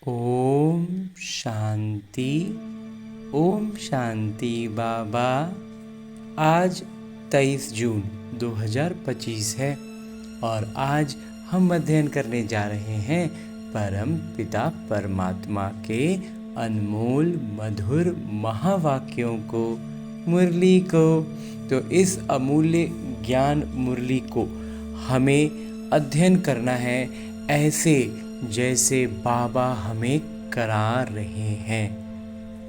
ओम शांति। ओम शांति बाबा। आज 23 जून 2025 है और आज हम अध्ययन करने जा रहे हैं परम पिता परमात्मा के अनमोल मधुर महावाक्यों को, मुरली को। तो इस अमूल्य ज्ञान मुरली को हमें अध्ययन करना है ऐसे जैसे बाबा हमें करा रहे हैं।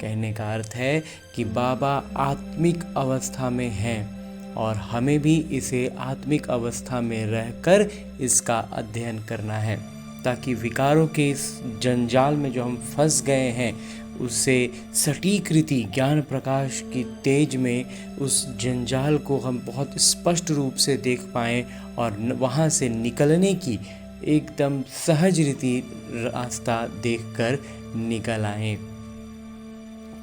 कहने का अर्थ है कि बाबा आत्मिक अवस्था में हैं और हमें भी इसे आत्मिक अवस्था में रहकर इसका अध्ययन करना है, ताकि विकारों के इस जंजाल में जो हम फंस गए हैं उससे सटीक रीति ज्ञान प्रकाश की तेज में उस जंजाल को हम बहुत स्पष्ट रूप से देख पाएँ और वहाँ से निकलने की एकदम सहज रीति रास्ता देखकर निकल आए।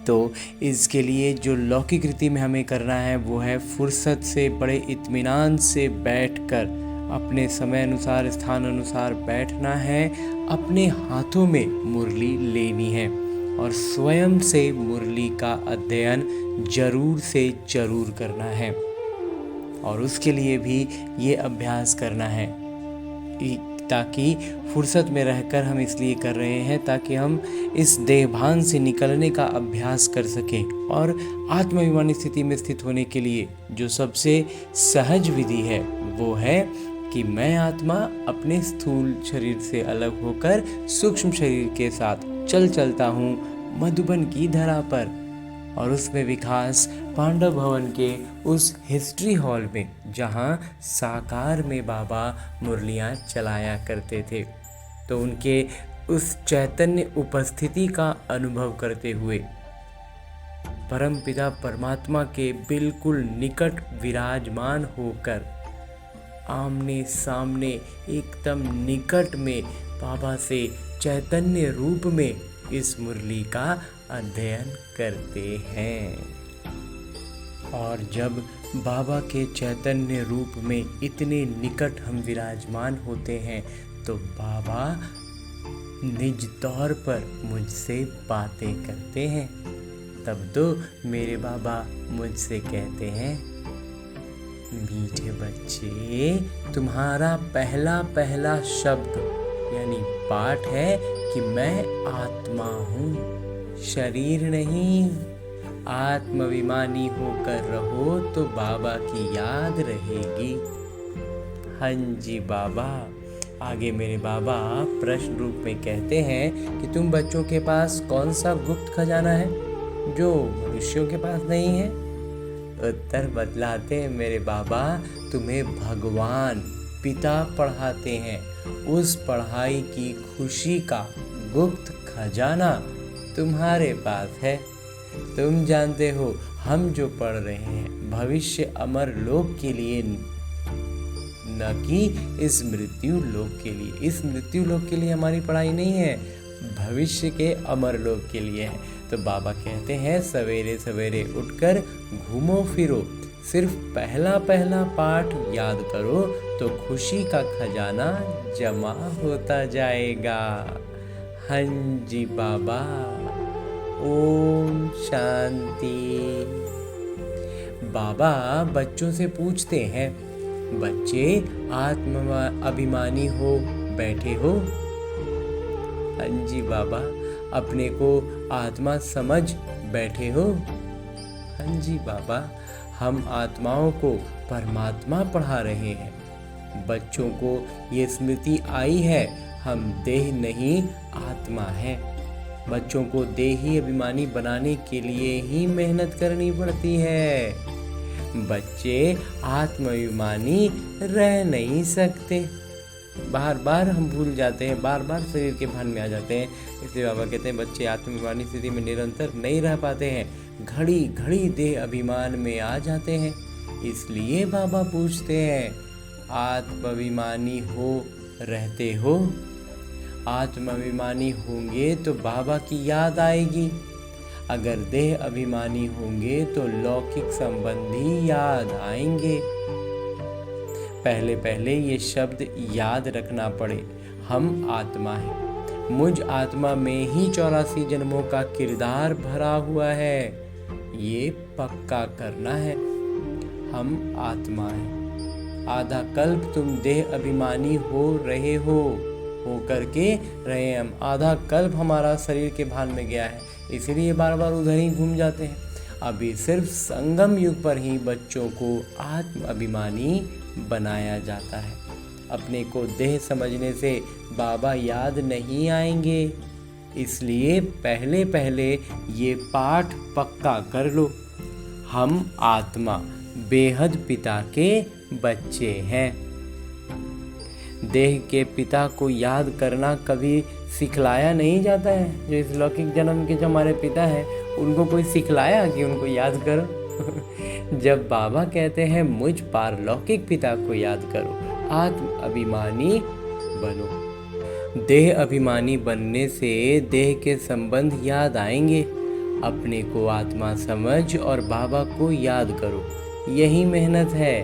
तो इसके लिए जो लौकिक रीति में हमें करना है वो है फुर्सत से, बड़े इत्मीनान से बैठकर अपने समय अनुसार, स्थान अनुसार बैठना है, अपने हाथों में मुरली लेनी है और स्वयं से मुरली का अध्ययन जरूर से जरूर करना है। और उसके लिए भी ये अभ्यास करना है ताकि फुर्सत में रहकर हम इसलिए कर रहे हैं ताकि हम इस देहभान से निकलने का अभ्यास कर सकें और आत्माभिमानी स्थिति में स्थित होने के लिए जो सबसे सहज विधि है वो है कि मैं आत्मा अपने स्थूल शरीर से अलग होकर सूक्ष्म शरीर के साथ चलता हूँ मधुबन की धरा पर। और उसमें विकास पांडव भवन के उस हिस्ट्री हॉल में जहाँ साकार में बाबा मुरलियाँ चलाया करते थे, तो उनके उस चैतन्य उपस्थिति का अनुभव करते हुए परमपिता परमात्मा के बिल्कुल निकट विराजमान होकर आमने सामने एकदम निकट में बाबा से चैतन्य रूप में इस मुरली का अध्ययन करते हैं। और जब बाबा के चैतन्य रूप में इतने निकट हम विराजमान होते हैं तो बाबा निज तौर पर मुझसे बातें करते हैं। तब तो मेरे बाबा मुझसे कहते हैं, मीठे बच्चे, तुम्हारा पहला शब्द यानी पाठ है कि मैं आत्मा हूँ, शरीर नहीं। आत्माभिमानी होकर रहो तो बाबा की याद रहेगी। हाँ जी बाबा। आगे मेरे बाबा प्रश्न रूप में कहते हैं कि तुम बच्चों के पास कौन सा गुप्त खजाना है जो मनुष्यों के पास नहीं है? उत्तर बतलाते हैं मेरे बाबा, तुम्हें भगवान पिता पढ़ाते हैं। उस पढ़ाई की खुशी का गुप्त खजाना तुम्हारे पास है। तुम जानते हो हम जो पढ़ रहे हैं भविष्य अमर लोक के लिए, न कि इस मृत्यु लोक के लिए। इस मृत्यु लोक के लिए हमारी पढ़ाई नहीं है, भविष्य के अमर लोक के लिए है। तो बाबा कहते हैं सवेरे सवेरे उठकर घूमो फिरो, सिर्फ पहला पाठ याद करो तो खुशी का खजाना जमा होता जाएगा। हाँ जी बाबा। ओम शांति। बाबा बच्चों से पूछते हैं, बच्चे आत्मा अभिमानी हो बैठे हो? हाँ जी बाबा। अपने को आत्मा समझ बैठे हो? हाँ जी बाबा। हम आत्माओं को परमात्मा पढ़ा रहे हैं। बच्चों को ये स्मृति आई है हम देह नहीं आत्मा है। बच्चों को देही अभिमानी बनाने के लिए ही मेहनत करनी पड़ती है। बच्चे आत्माभिमानी रह नहीं सकते। बार बार हम भूल जाते हैं, बार बार शरीर के भान में आ जाते हैं। इसलिए बाबा कहते हैं बच्चे आत्माभिमानी स्थिति में निरंतर नहीं रह पाते हैं, घड़ी घड़ी देह अभिमान में आ जाते हैं। इसलिए बाबा पूछते हैं, आत्माभिमानी हो रहते हो? आत्माभिमानी होंगे तो बाबा की याद आएगी, अगर देह अभिमानी होंगे तो लौकिक संबंधी याद आएंगे। पहले ये शब्द याद रखना पड़े, हम आत्मा हैं, मुझ आत्मा में ही 84 जन्मों का किरदार भरा हुआ है। ये पक्का करना है। हम आत्मा हैं। आधा कल्प तुम देह अभिमानी हो रहे हो करके रहे। हम आधा कल्प हमारा शरीर के भान में गया है, इसीलिए बार बार उधर ही घूम जाते हैं। अभी सिर्फ संगम युग पर ही बच्चों को आत्म अभिमानी बनाया जाता है। अपने को देह समझने से बाबा याद नहीं आएंगे, इसलिए पहले पहले ये पाठ पक्का कर लो। हम आत्मा बेहद पिता के बच्चे हैं। देह के पिता को याद करना कभी सिखलाया नहीं जाता है। जो इस लौकिक जन्म के जो हमारे पिता हैं, उनको कोई सिखलाया कि उनको याद करो। जब बाबा कहते हैं मुझ पारलौकिक पिता को याद करो, आत्म अभिमानी बनो। देह अभिमानी बनने से देह के संबंध याद आएंगे। अपने को आत्मा समझ और बाबा को याद करो, यही मेहनत है।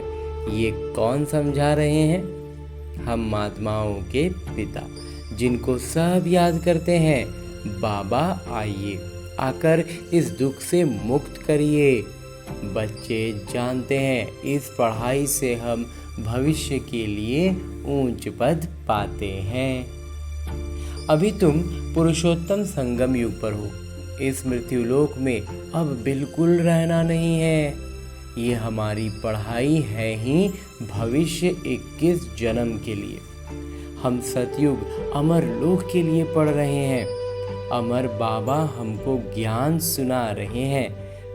ये कौन समझा रहे हैं? हम आत्माओं के पिता, जिनको सब याद करते हैं। बाबा आइए, आकर इस दुख से मुक्त करिए। बच्चे जानते हैं इस पढ़ाई से हम भविष्य के लिए ऊंच पद पाते हैं। अभी तुम पुरुषोत्तम संगम युग पर हो। इस मृत्युलोक में अब बिल्कुल रहना नहीं है। ये हमारी पढ़ाई है ही भविष्य 21 जन्म के लिए। हम सतयुग अमर लोक के लिए पढ़ रहे हैं। अमर बाबा हमको ज्ञान सुना रहे हैं।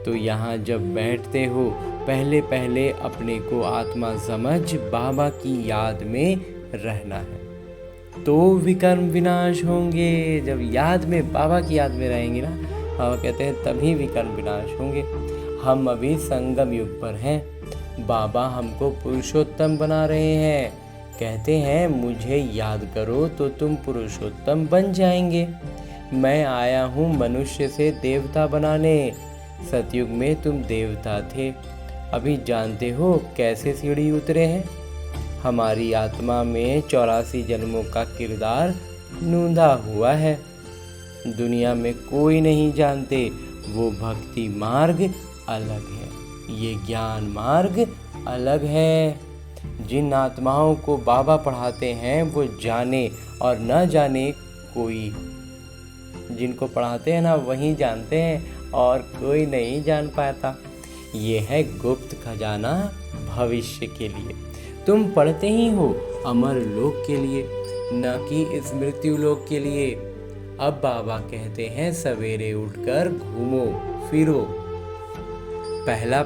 तो यहाँ जब बैठते हो, पहले पहले अपने को आत्मा समझ बाबा की याद में रहना है, तो विकर्म विनाश होंगे। जब याद में, बाबा की याद में रहेंगे ना, बाबा कहते हैं तभी विकर्म विनाश होंगे। हम अभी संगम युग पर हैं। बाबा हमको पुरुषोत्तम बना रहे हैं। कहते हैं मुझे याद करो तो तुम पुरुषोत्तम बन जाएंगे। मैं आया हूँ मनुष्य से देवता बनाने। सतयुग में तुम देवता थे। अभी जानते हो कैसे सीढ़ी उतरे हैं। हमारी आत्मा में 84 जन्मों का किरदार नूंधा हुआ है। दुनिया में कोई नहीं जानते। वो भक्ति मार्ग अलग है, ये ज्ञान मार्ग अलग है। जिन आत्माओं को बाबा पढ़ाते हैं वो जाने और न जाने कोई। जिनको पढ़ाते हैं ना वही जानते हैं और कोई नहीं जान पाता। ये है गुप्त खजाना भविष्य के लिए। तुम पढ़ते ही हो अमर लोक के लिए, न कि इस मृत्यु लोक के लिए। अब बाबा कहते हैं सवेरे उठकर घूमो फिरो। पहला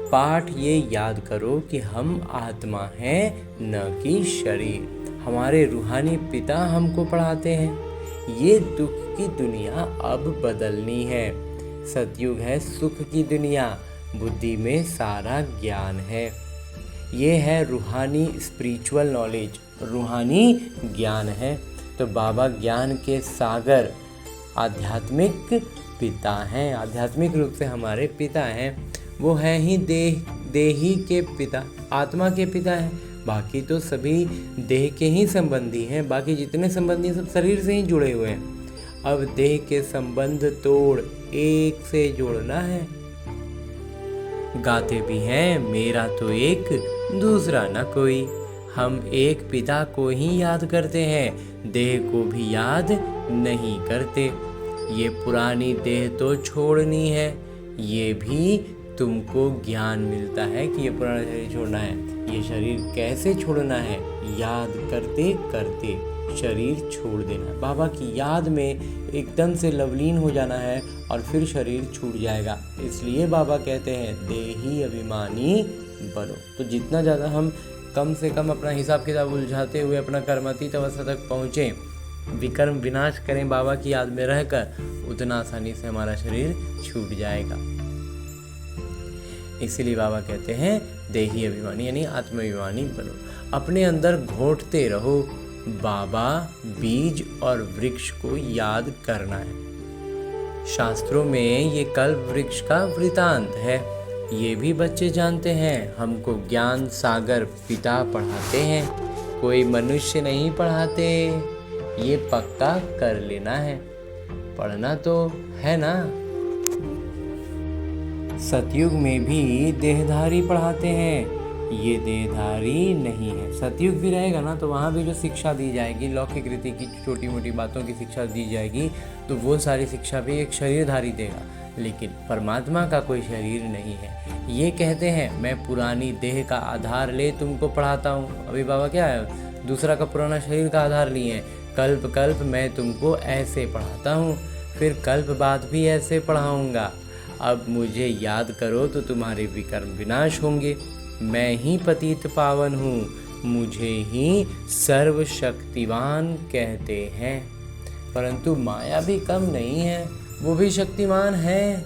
पाठ ये याद करो कि हम आत्मा हैं, न कि शरीर। हमारे रूहानी पिता हमको पढ़ाते हैं। ये दुख की दुनिया अब बदलनी है। सतयुग है सुख की दुनिया। बुद्धि में सारा ज्ञान है। ये है रूहानी स्पिरिचुअल नॉलेज, रूहानी ज्ञान है। तो बाबा ज्ञान के सागर आध्यात्मिक पिता हैं। आध्यात्मिक रूप से हमारे पिता हैं। वो हैं ही देही के पिता, आत्मा के पिता हैं। बाकी तो सभी देह के ही संबंधी हैं। बाकी जितने संबंधी सब शरीर से ही जुड़े हुए हैं। अब देह के संबंध तोड़ एक से जोड़ना है। गाते भी हैं मेरा तो एक दूसरा न कोई। हम एक पिता को ही याद करते हैं, देह को भी याद नहीं करते। ये पुरानी देह तो छोड़नी है। ये भी तुमको ज्ञान मिलता है कि ये पुराना शरीर छोड़ना है। ये शरीर कैसे छोड़ना है, याद करते करते शरीर छोड़ देना है। बाबा की याद में एकदम से लवलीन हो जाना है और फिर शरीर छूट जाएगा। इसलिए बाबा कहते हैं देही अभिमानी बनो। तो जितना ज़्यादा हम कम से कम अपना हिसाब किताब उलझाते हुए अपना कर्मातीत अवस्था तक पहुँचें, विकर्म विनाश करें बाबा की याद में रहकर, उतना आसानी से हमारा शरीर छूट जाएगा। इसीलिए बाबा कहते हैं देही अभिमानी यानी आत्माभिमानी बनो। अपने अंदर घोंटते रहो। बाबा बीज और वृक्ष को याद करना है। शास्त्रों में ये कल्प वृक्ष का वृतांत है। ये भी बच्चे जानते हैं। हमको ज्ञान सागर पिता पढ़ाते हैं, कोई मनुष्य नहीं पढ़ाते। ये पक्का कर लेना है। पढ़ना तो है ना। सतयुग में भी देहधारी पढ़ाते हैं, ये देहधारी नहीं है। सतयुग भी रहेगा ना तो वहाँ भी जो शिक्षा दी जाएगी, लौकिक रीति की छोटी मोटी बातों की शिक्षा दी जाएगी, तो वो सारी शिक्षा भी एक शरीरधारी देगा, लेकिन परमात्मा का कोई शरीर नहीं है। ये कहते हैं मैं पुरानी देह का आधार ले तुमको पढ़ाता हूँ। अभी बाबा क्या है, दूसरा का पुराना शरीर का आधार लिए हैं। कल्प कल्प मैं तुमको ऐसे पढ़ाता हूँ, फिर कल्प बाद भी ऐसे पढ़ाऊँगा। अब मुझे याद करो तो तुम्हारे विकर्म विनाश होंगे। मैं ही पतित पावन हूँ, मुझे ही सर्वशक्तिवान कहते हैं। परंतु माया भी कम नहीं है, वो भी शक्तिमान है।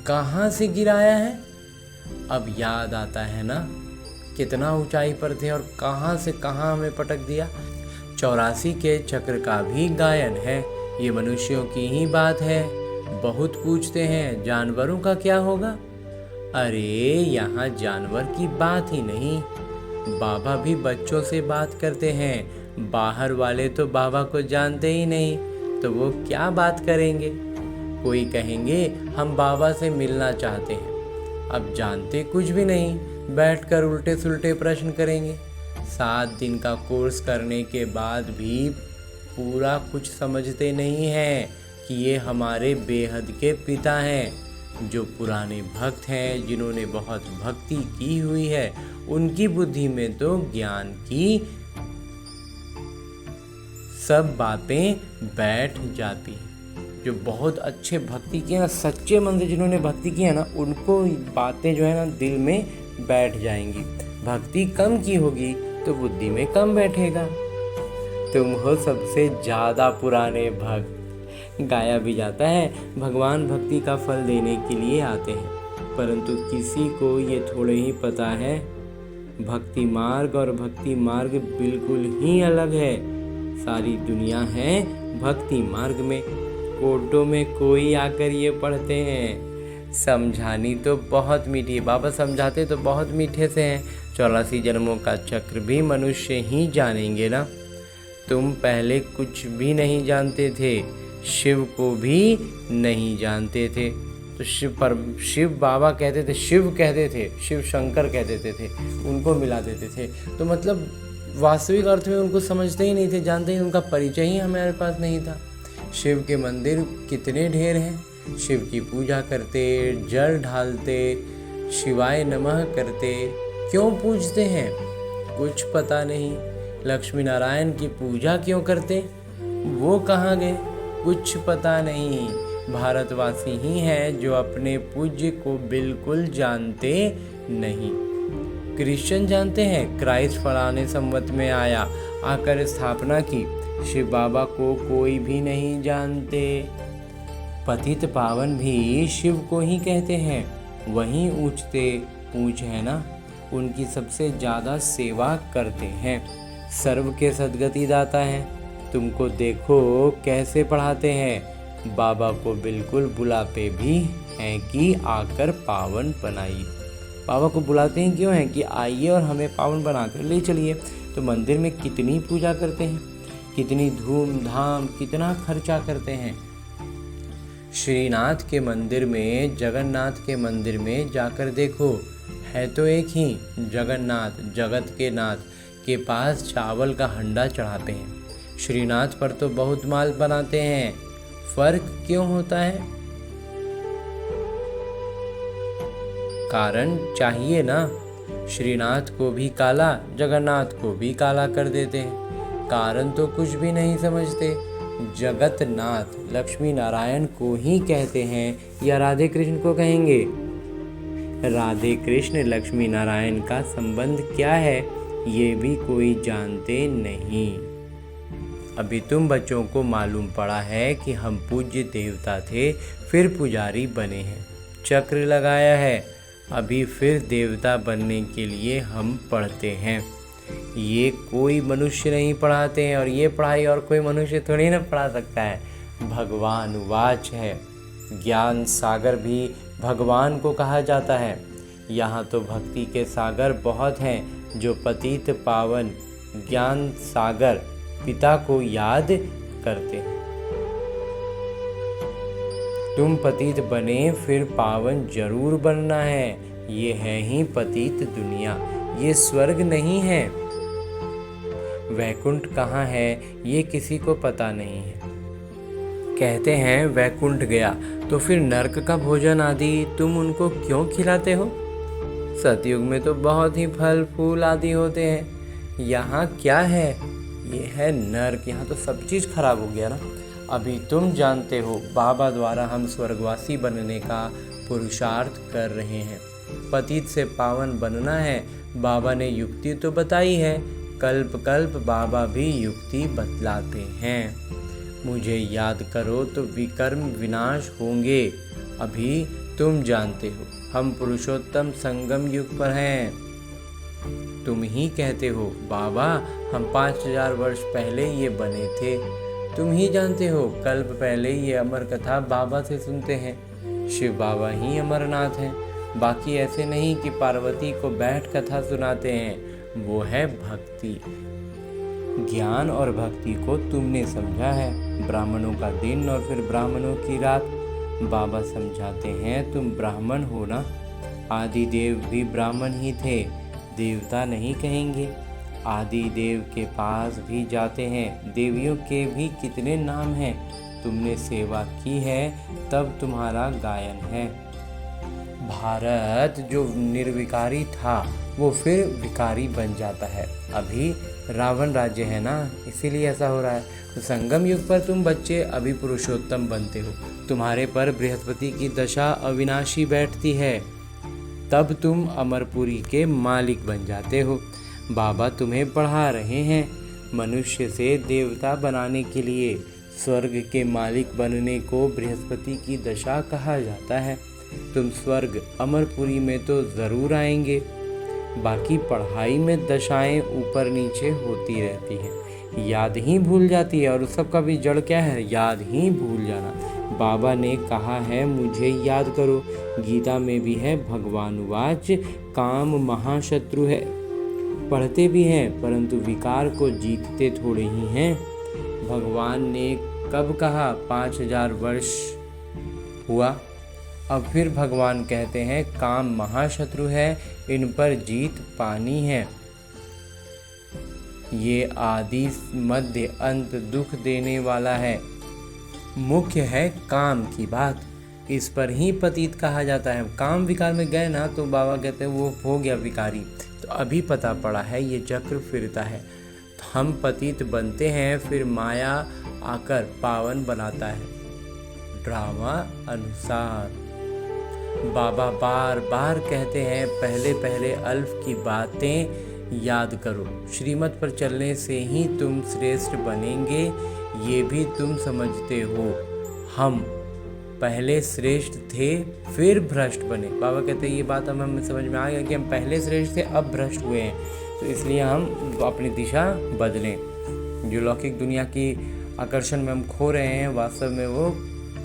कहाँ से गिराया है? अब याद आता है ना, कितना ऊंचाई पर थे और कहाँ से कहाँ हमें पटक दिया। 84 के चक्र का भी गायन है। ये मनुष्यों की ही बात है। बहुत पूछते हैं जानवरों का क्या होगा। अरे यहाँ जानवर की बात ही नहीं, बाबा भी बच्चों से बात करते हैं। बाहर वाले तो बाबा को जानते ही नहीं, तो वो क्या बात करेंगे। कोई कहेंगे हम बाबा से मिलना चाहते हैं, अब जानते कुछ भी नहीं, बैठकर उल्टे सुल्टे प्रश्न करेंगे। 7 दिन का कोर्स करने के बाद भी पूरा कुछ समझते नहीं हैं कि ये हमारे बेहद के पिता हैं। जो पुराने भक्त हैं, जिन्होंने बहुत भक्ति की हुई है, उनकी बुद्धि में तो ज्ञान की सब बातें बैठ जाती हैं। जो बहुत अच्छे भक्ति किए ना, सच्चे मन से जिन्होंने भक्ति की है ना, उनको बातें जो है ना दिल में बैठ जाएंगी। भक्ति कम की होगी तो बुद्धि में कम बैठेगा। तुम हो सबसे ज़्यादा पुराने भक्त। गाया भी जाता है, भगवान भक्ति का फल देने के लिए आते हैं, परंतु किसी को ये थोड़े ही पता है भक्ति मार्ग और भक्ति मार्ग बिल्कुल ही अलग है। सारी दुनिया है भक्ति मार्ग में। कोटों में कोई आकर ये पढ़ते हैं। समझानी तो बहुत मीठी, बाबा समझाते तो बहुत मीठे से हैं। 84 जन्मों का चक्र भी मनुष्य ही जानेंगे ना। तुम पहले कुछ भी नहीं जानते थे, शिव को भी नहीं जानते थे। तो शिव बाबा कहते थे, शिव कहते थे, शिव शंकर कह देते थे, उनको मिला देते थे। तो मतलब वास्तविक अर्थ में उनको समझते ही नहीं थे, जानते ही, उनका परिचय ही हमारे पास नहीं था। शिव के मंदिर कितने ढेर हैं, शिव की पूजा करते, जल ढालते, शिवाय नमः करते। क्यों पूजते हैं कुछ पता नहीं। लक्ष्मी नारायण की पूजा क्यों करते, वो कहाँ गए कुछ पता नहीं। भारतवासी ही हैं जो अपने पूज्य को बिल्कुल जानते नहीं। क्रिश्चियन जानते हैं क्राइस्ट फलाने संवत में आया, आकर स्थापना की। शिव बाबा को कोई भी नहीं जानते। पतित पावन भी शिव को ही कहते हैं, वहीं ऊंचते ऊंच है ना, उनकी सबसे ज़्यादा सेवा करते हैं। सर्व के सद्गति दाता हैं। तुमको देखो कैसे पढ़ाते हैं। बाबा को बिल्कुल बुलाते भी हैं कि आकर पावन बनाइए। बाबा को बुलाते हैं क्यों हैं कि आइए और हमें पावन बनाकर ले चलिए। तो मंदिर में कितनी पूजा करते हैं, कितनी धूमधाम, कितना खर्चा करते हैं। श्रीनाथ के मंदिर में, जगन्नाथ के मंदिर में जाकर देखो, है तो एक ही जगन्नाथ, जगत के नाथ के पास चावल का हंडा चढ़ाते हैं। श्रीनाथ पर तो बहुत माल बनाते हैं। फर्क क्यों होता है? कारण चाहिए ना। श्रीनाथ को भी काला, जगन्नाथ को भी काला कर देते हैं। कारण तो कुछ भी नहीं समझते। जगतनाथ लक्ष्मी नारायण को ही कहते हैं या राधे कृष्ण को कहेंगे? राधे कृष्ण लक्ष्मी नारायण का संबंध क्या है, ये भी कोई जानते नहीं। अभी तुम बच्चों को मालूम पड़ा है कि हम पूज्य देवता थे, फिर पुजारी बने हैं, चक्र लगाया है, अभी फिर देवता बनने के लिए हम पढ़ते हैं। ये कोई मनुष्य नहीं पढ़ाते हैं, और ये पढ़ाई और कोई मनुष्य थोड़ी ना पढ़ा सकता है। भगवान वाच है। ज्ञान सागर भी भगवान को कहा जाता है। यहाँ तो भक्ति के सागर बहुत हैं, जो पतित पावन ज्ञान सागर पिता को याद करते हैं। तुम पतित बने फिर पावन जरूर बनना है। ये है ही पतित दुनिया, ये स्वर्ग नहीं है। वैकुंठ कहाँ है ये किसी को पता नहीं है। कहते हैं वैकुंठ गया तो फिर नरक का भोजन आदि तुम उनको क्यों खिलाते हो? सतयुग में तो बहुत ही फल फूल आदि होते हैं। यहाँ क्या है? ये है नरक। यहाँ तो सब चीज़ खराब हो गया ना। अभी तुम जानते हो बाबा द्वारा हम स्वर्गवासी बनने का पुरुषार्थ कर रहे हैं। पतित से पावन बनना है। बाबा ने युक्ति तो बताई है, कल्प कल्प बाबा भी युक्ति बतलाते हैं। मुझे याद करो तो विकर्म विनाश होंगे। अभी तुम जानते हो हम पुरुषोत्तम संगम युग पर हैं। तुम ही कहते हो बाबा हम 5000 वर्ष पहले ये बने थे। तुम ही जानते हो कल्प पहले ये अमर कथा बाबा से सुनते हैं। शिव बाबा ही अमरनाथ हैं। बाकी ऐसे नहीं कि पार्वती को बैठ कथा सुनाते हैं। वो है भक्ति। ज्ञान और भक्ति को तुमने समझा है। ब्राह्मणों का दिन और फिर ब्राह्मणों की रात। बाबा समझाते हैं तुम ब्राह्मण हो ना। आदि देव भी ब्राह्मण ही थे, देवता नहीं कहेंगे। आदि देव के पास भी जाते हैं। देवियों के भी कितने नाम हैं। तुमने सेवा की है तब तुम्हारा गायन है। भारत जो निर्विकारी था वो फिर विकारी बन जाता है। अभी रावण राज्य है ना, इसीलिए ऐसा हो रहा है। तो संगम युग पर तुम बच्चे अभी पुरुषोत्तम बनते हो। तुम्हारे पर बृहस्पति की दशा अविनाशी बैठती है, तब तुम अमरपुरी के मालिक बन जाते हो। बाबा तुम्हें पढ़ा रहे हैं। मनुष्य से देवता बनाने के लिए स्वर्ग के मालिक बनने को बृहस्पति की दशा कहा जाता है। तुम स्वर्ग अमरपुरी में तो ज़रूर आएंगे। बाकी पढ़ाई में दशाएं ऊपर नीचे होती रहती हैं, याद ही भूल जाती है। और उस सब का भी जड़ क्या है? याद ही भूल जाना। बाबा ने कहा है मुझे याद करो। गीता में भी है, भगवान वाच काम महाशत्रु है। पढ़ते भी हैं परंतु विकार को जीतते थोड़े ही हैं। भगवान ने कब कहा? 5000 वर्ष हुआ। अब फिर भगवान कहते हैं काम महाशत्रु है, इन पर जीत पानी है। ये आदि मध्य अंत दुख देने वाला है। मुख्य है काम की बात, इस पर ही पतित कहा जाता है। काम विकार में गए ना तो बाबा कहते हैं वो हो गया विकारी। तो अभी पता पड़ा है ये चक्र फिरता है। तो हम पतित बनते हैं, फिर माया आकर पावन बनाता है। ड्रामा अनुसार बाबा बार बार कहते हैं पहले पहले अल्फ की बातें याद करो। श्रीमत पर चलने से ही तुम श्रेष्ठ बनेंगे, ये भी तुम समझते हो। हम पहले श्रेष्ठ थे फिर भ्रष्ट बने। बाबा कहते हैं ये बात हमें समझ में आ गया कि हम पहले श्रेष्ठ थे अब भ्रष्ट हुए हैं, तो इसलिए हम अपनी दिशा बदलें। जो लौकिक दुनिया की आकर्षण में हम खो रहे हैं, वास्तव में वो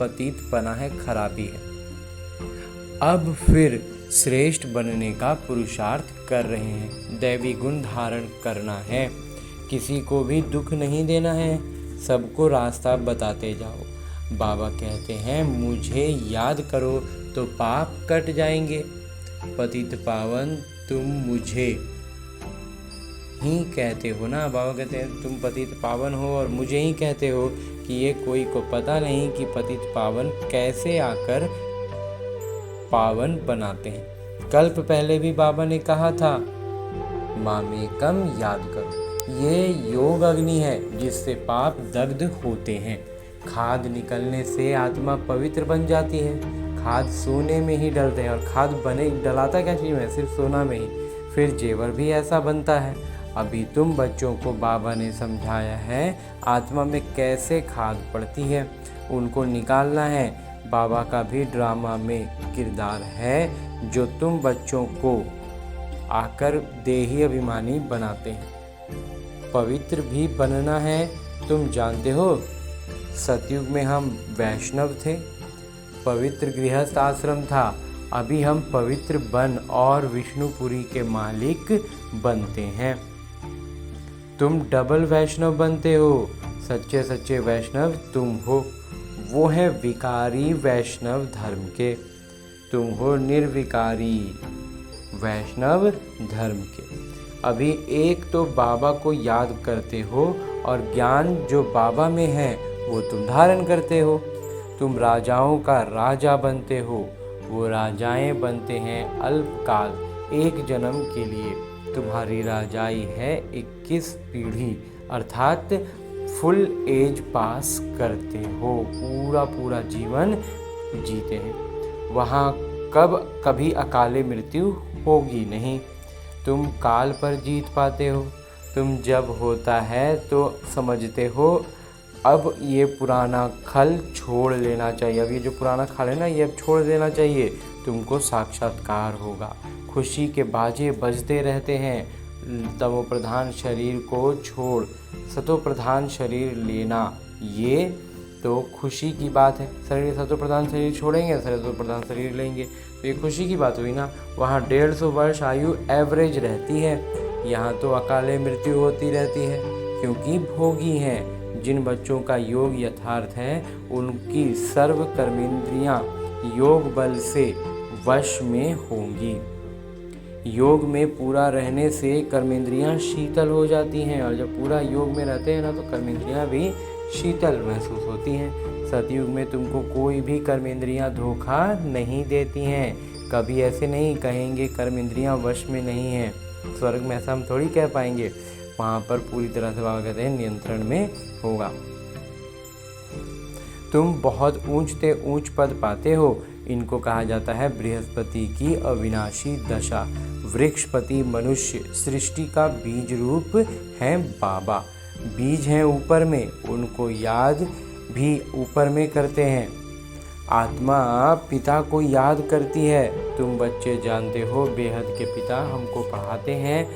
पतितपना है, खराबी है। अब फिर श्रेष्ठ बनने का पुरुषार्थ कर रहे हैं। दैवी गुण धारण करना है, किसी को भी दुख नहीं देना है, सबको रास्ता बताते जाओ। बाबा कहते हैं मुझे याद करो तो पाप कट जाएंगे। पतित पावन तुम मुझे ही कहते हो ना। बाबा कहते हैं तुम पतित पावन हो और मुझे ही कहते हो कि ये कोई को पता नहीं कि पतित पावन कैसे आकर पावन बनाते हैं। कल्प पहले भी बाबा ने कहा था मामेकम याद करो। ये योग अग्नि है जिससे पाप दग्ध होते हैं। खाद निकलने से आत्मा पवित्र बन जाती है। खाद सोने में ही डलते हैं और खाद डलाता क्या चीज़ में? सिर्फ सोना में ही। फिर जेवर भी ऐसा बनता है। अभी तुम बच्चों को बाबा ने समझाया है आत्मा में कैसे खाद पड़ती है, उनको निकालना है। बाबा का भी ड्रामा में किरदार है जो तुम बच्चों को आकर देही अभिमानी बनाते हैं। पवित्र भी बनना है। तुम जानते हो सतयुग में हम वैष्णव थे, पवित्र गृहस्थ आश्रम था। अभी हम पवित्र वन और विष्णुपुरी के मालिक बनते हैं। तुम डबल वैष्णव बनते हो। सच्चे सच्चे वैष्णव तुम हो, वो है विकारी वैष्णव धर्म के। तुम हो निर्विकारी वैष्णव धर्म के। अभी एक तो बाबा को याद करते हो और ज्ञान जो बाबा में है वो तुम धारण करते हो। तुम राजाओं का राजा बनते हो, वो राजाएं बनते हैं अल्पकाल, एक जन्म के लिए। तुम्हारी राजाई है 21 पीढ़ी, अर्थात फुल एज पास करते हो, पूरा पूरा जीवन जीते हैं। वहाँ कभी अकाले मृत्यु होगी नहीं। तुम काल पर जीत पाते हो। तुम जब होता है तो समझते हो अब ये पुराना खल छोड़ लेना चाहिए। अब ये जो पुराना खल है ना, ये अब छोड़ देना चाहिए। तुमको साक्षात्कार होगा। खुशी के बाजे बजते रहते हैं। तमो प्रधान शरीर को छोड़ सतो प्रधान शरीर लेना, ये तो खुशी की बात है। सतो प्रधान शरीर छोड़ेंगे, सतो प्रधान शरीर लेंगे, तो ये खुशी की बात हुई ना। वहाँ 150 वर्ष आयु एवरेज रहती है, यहाँ तो अकाले मृत्यु होती रहती है, क्योंकि भोगी हैं। जिन बच्चों का योग यथार्थ है, उनकी सर्व कर्मेंद्रियाँ योग बल से वश में होंगी। योग में पूरा रहने से कर्मेंद्रियाँ शीतल हो जाती हैं, और जब पूरा योग में रहते हैं ना, तो कर्मेंद्रियाँ भी शीतल महसूस होती हैं। सतयुग में तुमको कोई भी कर्मेंद्रियाँ धोखा नहीं देती हैं। कभी ऐसे नहीं कहेंगे कर्मेंद्रियाँ वश में नहीं हैं। स्वर्ग में ऐसा हम थोड़ी कह पाएंगे, वहाँ पर पूरी तरह से बाबा कहते हैं नियंत्रण में होगा। तुम बहुत ऊंचते ऊंच पद पाते हो। इनको कहा जाता है बृहस्पति की अविनाशी दशा। वृक्षपति मनुष्य सृष्टि का बीज रूप है बाबा। बीज हैं ऊपर में, उनको याद भी ऊपर में करते हैं। आत्मा पिता को याद करती है। तुम बच्चे जानते हो बेहद के पिता हमको पढ़ाते हैं,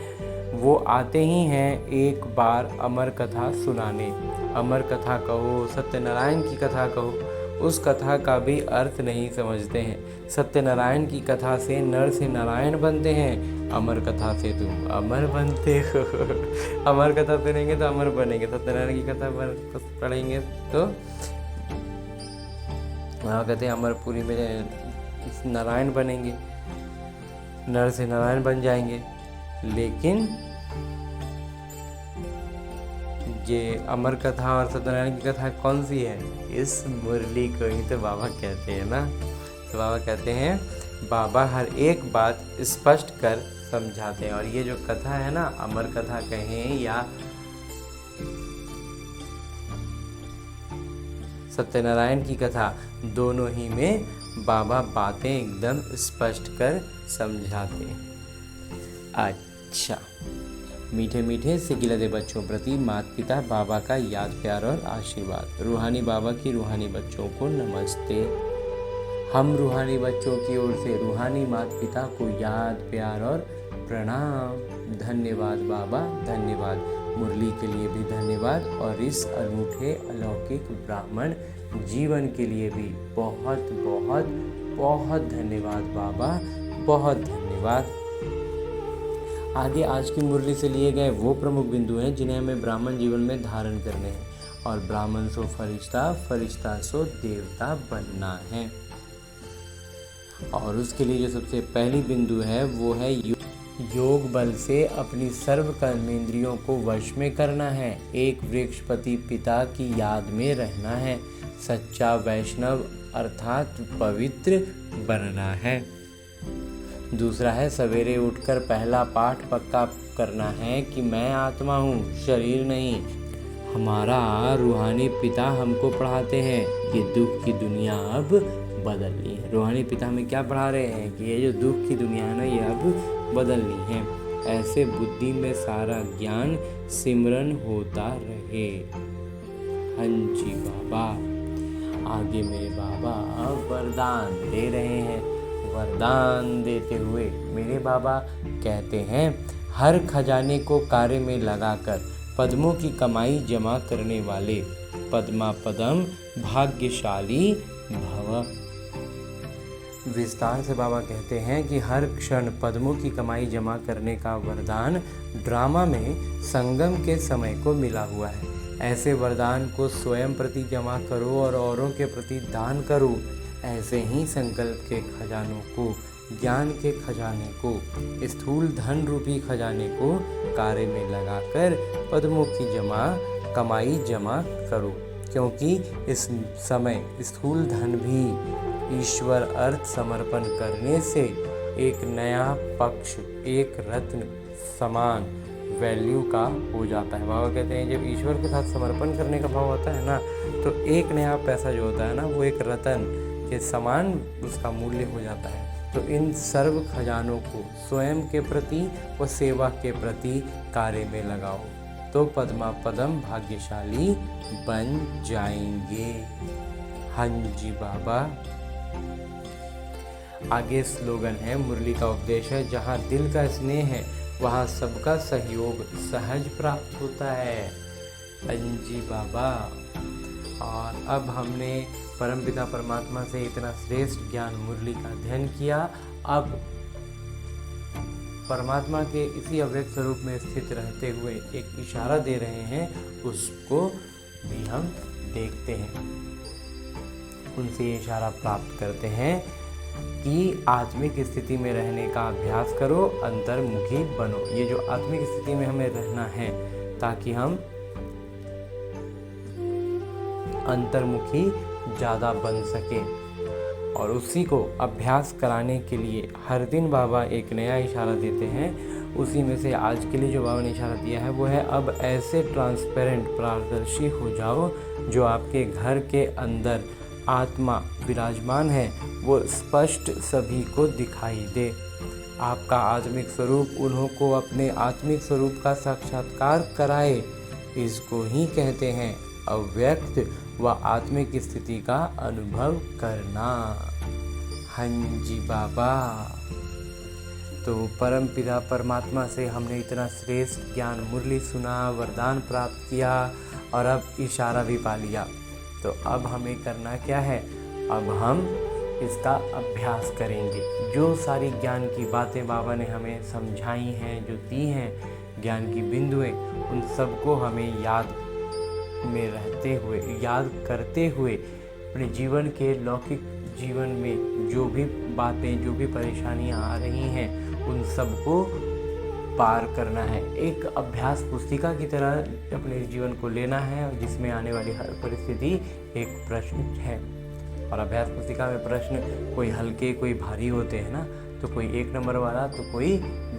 वो आते ही हैं एक बार अमर कथा सुनाने। अमर कथा कहो, सत्यनारायण की कथा कहो, उस कथा का भी अर्थ नहीं समझते हैं। सत्यनारायण की कथा से नर से नारायण बनते हैं, अमर कथा से तुम अमर बनते हो। अमर कथा सुनेंगे तो अमर बनेंगे, सत्यनारायण की कथा पढ़ेंगे तो वहाँ कहते हैं अमरपुरी में नारायण बनेंगे, नर से नारायण बन जाएंगे। लेकिन ये अमर कथा और सत्यनारायण की कथा कौन सी है? इस मुरली को ही तो बाबा कहते हैं ना। तो बाबा कहते हैं, बाबा हर एक बात स्पष्ट कर समझाते हैं। और ये जो कथा है ना, अमर कथा कहें या सत्यनारायण की कथा, दोनों ही में बाबा बातें एकदम स्पष्ट कर समझाते हैं। अच्छा, मीठे मीठे सिकिलते बच्चों प्रति माता पिता बाबा का याद प्यार और आशीर्वाद। रूहानी बाबा की रूहानी बच्चों को नमस्ते। हम रूहानी बच्चों की ओर से रूहानी माता पिता को याद प्यार और प्रणाम। धन्यवाद बाबा, धन्यवाद। मुरली के लिए भी धन्यवाद, और इस अनूठे अलौकिक ब्राह्मण जीवन के लिए भी बहुत बहुत बहुत धन्यवाद बाबा, बहुत धन्यवाद। आगे आज की मुरली से लिए गए वो प्रमुख बिंदु हैं जिन्हें हमें ब्राह्मण जीवन में धारण करने हैं। और ब्राह्मण सो फरिश्ता, फरिश्ता सो देवता बनना है। और उसके लिए जो सबसे पहली बिंदु है वो है योग बल से अपनी सर्व कर्मेंद्रियों को वश में करना है। एक वृक्षपति पिता की याद में रहना है। सच्चा वैष्णव अर्थात पवित्र बनना है। दूसरा है सवेरे उठकर पहला पाठ पक्का करना है कि मैं आत्मा हूँ, शरीर नहीं। हमारा रूहानी पिता हमको पढ़ाते हैं ये दुख की दुनिया अब बदलनी है। रूहानी पिता हमें क्या पढ़ा रहे हैं कि ये जो दुख की दुनिया है ना, ये अब बदलनी है। ऐसे बुद्धि में सारा ज्ञान सिमरन होता रहे। हाँ जी बाबा। आगे मेरे बाबा वरदान दे रहे हैं। वरदान देते हुए मेरे बाबा कहते हैं, हर खजाने को कार्य में लगाकर पद्मों की कमाई जमा करने वाले पद्मा पदम भाग्यशाली भव। विस्तार से बाबा कहते हैं कि हर क्षण पद्मों की कमाई जमा करने का वरदान ड्रामा में संगम के समय को मिला हुआ है। ऐसे वरदान को स्वयं प्रति जमा करो और औरों के प्रति दान करो। ऐसे ही संकल्प के खजानों को, ज्ञान के खजाने को, स्थूल धन रूपी खजाने को कार्य में लगाकर पद्मों की कमाई जमा करो, क्योंकि इस समय स्थूल धन भी ईश्वर अर्थ समर्पण करने से एक नया पक्ष, एक रत्न समान वैल्यू का हो जाता है। बाबा कहते हैं जब ईश्वर के साथ समर्पण करने का भाव होता है ना, तो एक नया पैसा जो होता है ना, वो एक रतन के समान उसका मूल्य हो जाता है। तो इन सर्व खजानों को स्वयं के प्रति व सेवा के प्रति कार्य में लगाओ, तो पद्मा पदम भाग्यशाली बन जाएंगे। हाँ जी बाबा। आगे स्लोगन है, मुरली का उपदेश है, जहाँ दिल का स्नेह है वहाँ सबका सहयोग सहज प्राप्त होता है। हाँ जी बाबा। और अब हमने परमपिता परमात्मा से इतना श्रेष्ठ ज्ञान मुरली का अध्ययन किया। अब परमात्मा के इसी अव्यक्त स्वरूप में स्थित रहते हुए एक इशारा दे रहे हैं, उसको भी हम देखते हैं। उनसे ये इशारा प्राप्त करते हैं कि आत्मिक स्थिति में रहने का अभ्यास करो, अंतर्मुखी बनो। ये जो आत्मिक स्थिति में हमें रहना है ताकि हम अंतर्मुखी ज़्यादा बन सके, और उसी को अभ्यास कराने के लिए हर दिन बाबा एक नया इशारा देते हैं। उसी में से आज के लिए जो बाबा ने इशारा दिया है वो है, अब ऐसे ट्रांसपेरेंट, पारदर्शी हो जाओ जो आपके घर के अंदर आत्मा विराजमान है वो स्पष्ट सभी को दिखाई दे। आपका आत्मिक स्वरूप उन्हों को अपने आत्मिक स्वरूप का साक्षात्कार कराए। इसको ही कहते हैं अव्यक्त व आत्मिक स्थिति का अनुभव करना। हाँ जी बाबा। तो परम पिता परमात्मा से हमने इतना श्रेष्ठ ज्ञान मुरली सुना, वरदान प्राप्त किया और अब इशारा भी पा लिया। तो अब हमें करना क्या है? अब हम इसका अभ्यास करेंगे। जो सारी ज्ञान की बातें बाबा ने हमें समझाई हैं, जो दी हैं ज्ञान की बिंदुएं, उन सबको हमें याद में रहते हुए, याद करते हुए अपने जीवन के लौकिक जीवन में जो भी बातें, जो भी परेशानियां आ रही हैं, उन सबको पार करना है। एक अभ्यास पुस्तिका की तरह अपने जीवन को लेना है, जिसमें आने वाली हर परिस्थिति एक प्रश्न है। और अभ्यास पुस्तिका में प्रश्न कोई हल्के, कोई भारी होते हैं ना, तो कोई 1 नंबर वाला, तो कोई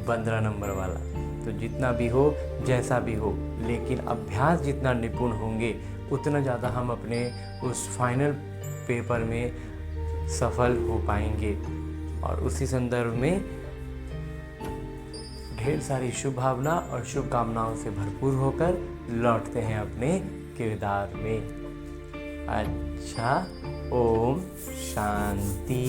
15 नंबर वाला। तो जितना भी हो, जैसा भी हो, लेकिन अभ्यास जितना निपुण होंगे उतना ज़्यादा हम अपने उस फाइनल पेपर में सफल हो पाएंगे। और उसी संदर्भ में ढेर सारी शुभ भावना और शुभकामनाओं से भरपूर होकर लौटते हैं अपने किरदार में। अच्छा, ओम शांति।